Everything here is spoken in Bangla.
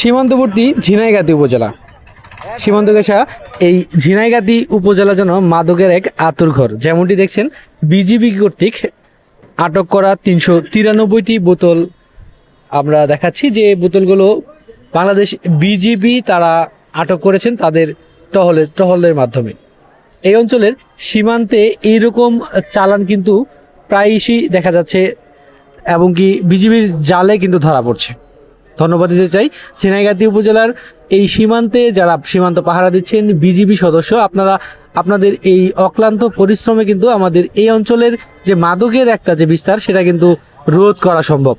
সীমান্তবর্তী ঝিনাইগাতি উপজেলা। সীমান্ত ঘেঁষা এই ঝিনাইগাতি উপজেলা যেন মাদকের এক আতুরঘর। যেমনটি দেখছেন, বিজিবি কর্তৃক আটক করা ৩৯৩টি বোতল আমরা দেখাচ্ছি, যে বোতলগুলো বাংলাদেশ বিজিবি তারা আটক করেছেন তাদের টহলের মাধ্যমে। এই অঞ্চলের সীমান্তে এইরকম চালান কিন্তু প্রায়শই দেখা যাচ্ছে এবং কি বিজিবির জালে কিন্তু ধরা পড়ছে। ধন্যবাদ দিতে চাই ঝিনাইগাতি উপজেলার এই সীমান্তে যারা সীমান্ত পাহারা দিচ্ছেন বিজিবি সদস্য। আপনাদের এই অক্লান্ত পরিশ্রমে কিন্তু আমাদের এই অঞ্চলের যে মাদকের একটা যে বিস্তার সেটা কিন্তু রোধ করা সম্ভব।